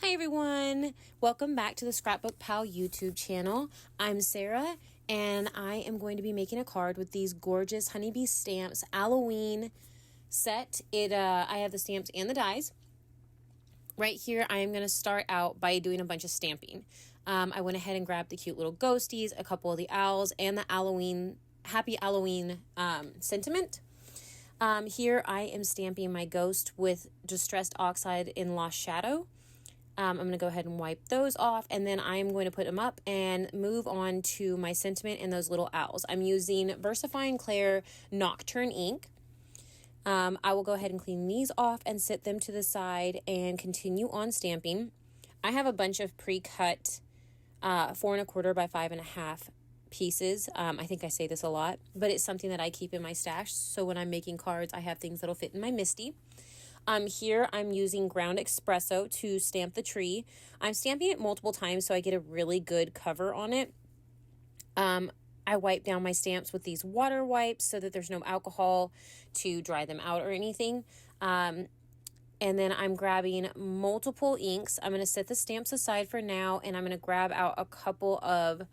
Hi everyone, welcome back to the ScrapbookPal YouTube channel. I'm Sarah and I am going to be making a card with these gorgeous honeybee stamps Owlloween set. I have the stamps and the dies. Right here I am going to start out by doing a bunch of stamping. I went ahead and grabbed the cute little ghosties, a couple of the owls, and the Owlloween, Happy Owlloween sentiment. Here I am stamping my ghost with Distressed Oxide in Lost Shadow. I'm going to go ahead and wipe those off, and then I'm going to put them up and move on to my sentiment and those little owls. I'm using VersaFine Clair Nocturne ink. I will go ahead and clean these off and set them to the side and continue on stamping. I have a bunch of pre-cut 4 1/4 by 5 1/2 pieces. I think I say this a lot, but it's something that I keep in my stash. So when I'm making cards, I have things that'll fit in my MISTI. Here I'm using ground espresso to stamp the tree. I'm stamping it multiple times so I get a really good cover on it. I wipe down my stamps with these water wipes so that there's no alcohol to dry them out or anything. And then I'm grabbing multiple inks. I'm going to set the stamps aside for now, and I'm going to grab out a couple of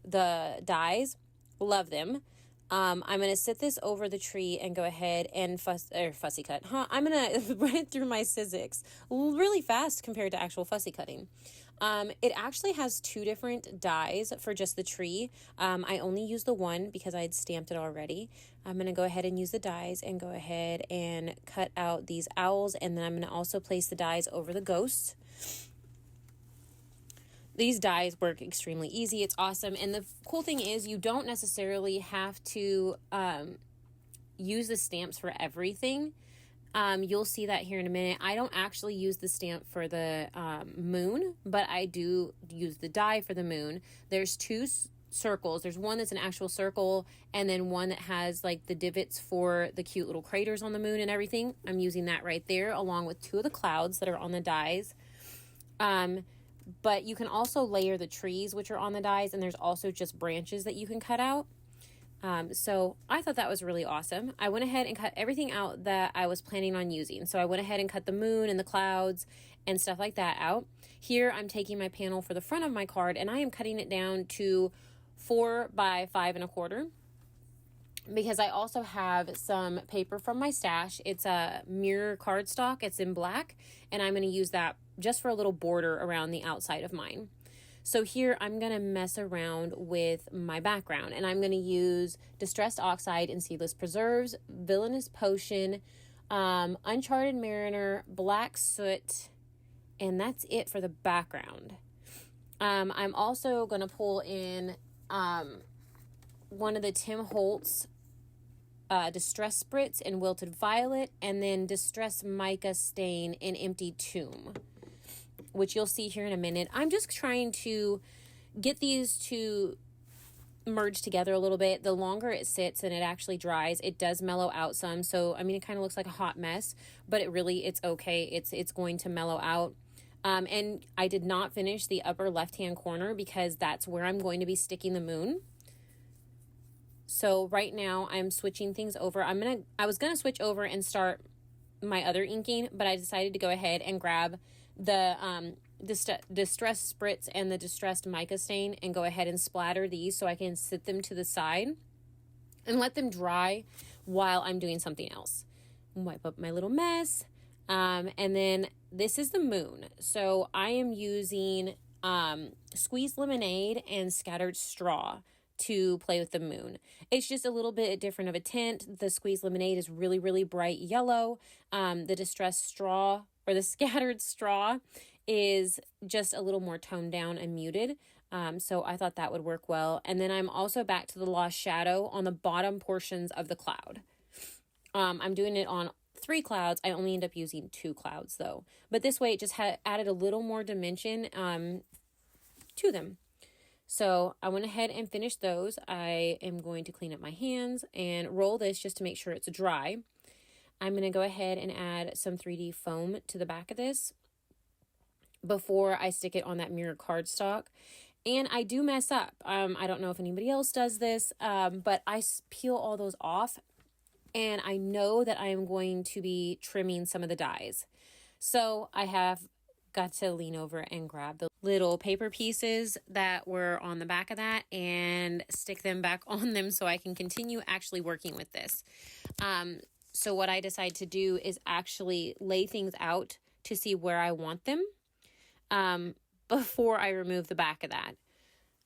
the dies. Love them. I'm going to sit this over the tree and go ahead and fussy cut. I'm going to run it through my Sizzix really fast compared to actual fussy cutting. It actually has 2 different dies for just the tree. I only use the one because I had stamped it already. I'm going to go ahead and use the dies and go ahead and cut out these owls, and then I'm going to also place the dies over the ghosts. These dies work extremely easy. It's awesome. And the cool thing is you don't necessarily have to use the stamps for everything. You'll see that here in a minute. I don't actually use the stamp for the moon, but I do use the die for the moon. There's 2 circles. There's one that's an actual circle, and then one that has like the divots for the cute little craters on the moon and everything. I'm using that right there along with 2 of the clouds that are on the dies. But you can also layer the trees, which are on the dies, and there's also just branches that you can cut out. So I thought that was really awesome. I went ahead and cut everything out that I was planning on using. So I went ahead and cut the moon and the clouds and stuff like that out. Here I'm taking my panel for the front of my card, and I am cutting it down to 4 by 5 1/4. Because I also have some paper from my stash. It's a mirror cardstock. It's in black, and I'm going to use that just for a little border around the outside of mine. So here I'm going to mess around with my background, and I'm going to use Distressed Oxide and Seedless Preserves, Villainous Potion, Uncharted Mariner, Black Soot, and that's it for the background. I'm also going to pull in one of the Tim Holtz Distress Spritz in Wilted Violet, and then Distress Mica Stain in Empty Tomb, which you'll see here in a minute. I'm just trying to get these to merge together a little bit. The longer it sits and it actually dries, it does mellow out some. So, I mean, it kind of looks like a hot mess, but it's okay. It's going to mellow out. And I did not finish the upper left-hand corner because that's where I'm going to be sticking the moon. So right now I'm switching things over. I was going to switch over and start my other inking, but I decided to go ahead and grab the Distressed Spritz and the Distressed Mica Stain and go ahead and splatter these so I can sit them to the side and let them dry while I'm doing something else. Wipe up my little mess. And then this is the moon. So I am using Squeezed Lemonade and Scattered Straw to play with the moon. It's just a little bit different of a tint. The Squeezed Lemonade is really, really bright yellow. The Distressed Straw or the Scattered Straw is just a little more toned down and muted. So I thought that would work well. And then I'm also back to the Lost Shadow on the bottom portions of the cloud. I'm doing it on 3 clouds. I only end up using 2 clouds though. But this way it just added a little more dimension to them. So I went ahead and finished those. I am going to clean up my hands and roll this just to make sure it's dry. I'm going to go ahead and add some 3D foam to the back of this before I stick it on that mirror cardstock. And I do mess up. I don't know if anybody else does this, but I peel all those off, and I know that I am going to be trimming some of the dies. So I have got to lean over and grab the little paper pieces that were on the back of that and stick them back on them so I can continue actually working with this. So what I decide to do is actually lay things out to see where I want them before I remove the back of that.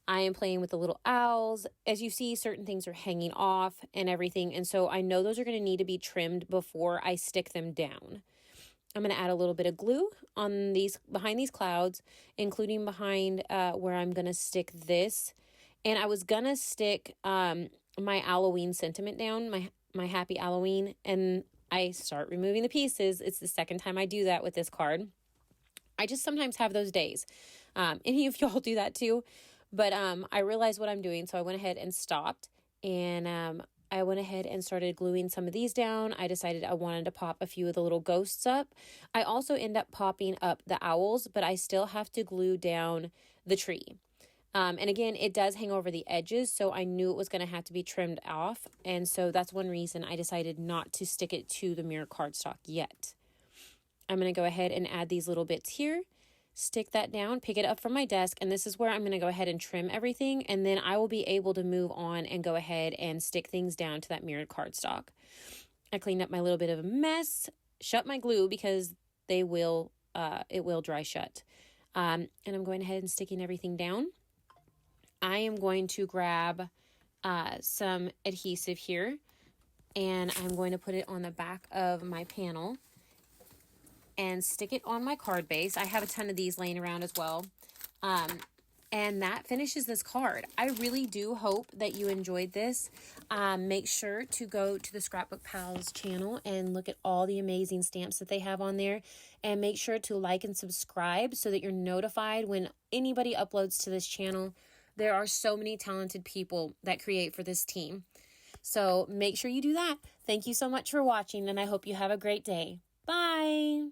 I am playing with the little owls. As you see, certain things are hanging off and everything. And so I know those are going to need to be trimmed before I stick them down. I'm going to add a little bit of glue on these, behind these clouds, including behind where I'm going to stick this. And I was going to stick my Owlloween sentiment down, my happy Owlloween, and I start removing the pieces. It's the second time I do that with this card. I just sometimes have those days. Any of y'all do that too? But I realized what I'm doing, so I went ahead and stopped, and I went ahead and started gluing some of these down. I decided I wanted to pop a few of the little ghosts up. I also end up popping up the owls, but I still have to glue down the tree. And again, it does hang over the edges, so I knew it was going to have to be trimmed off, and so that's one reason I decided not to stick it to the mirror cardstock yet. I'm going to go ahead and add these little bits here. Stick that down, pick it up from my desk, and this is where I'm going to go ahead and trim everything, and then I will be able to move on and go ahead and stick things down to that mirrored cardstock. I cleaned up my little bit of a mess, shut my glue because it will dry shut. And I'm going ahead and sticking everything down. I am going to grab some adhesive here, and I'm going to put it on the back of my panel and stick it on my card base. I have a ton of these laying around as well. And that finishes this card. I really do hope that you enjoyed this. Make sure to go to the Scrapbook Pals channel and look at all the amazing stamps that they have on there. And make sure to like and subscribe so that you're notified when anybody uploads to this channel. There are so many talented people that create for this team. So make sure you do that. Thank you so much for watching, and I hope you have a great day. Bye.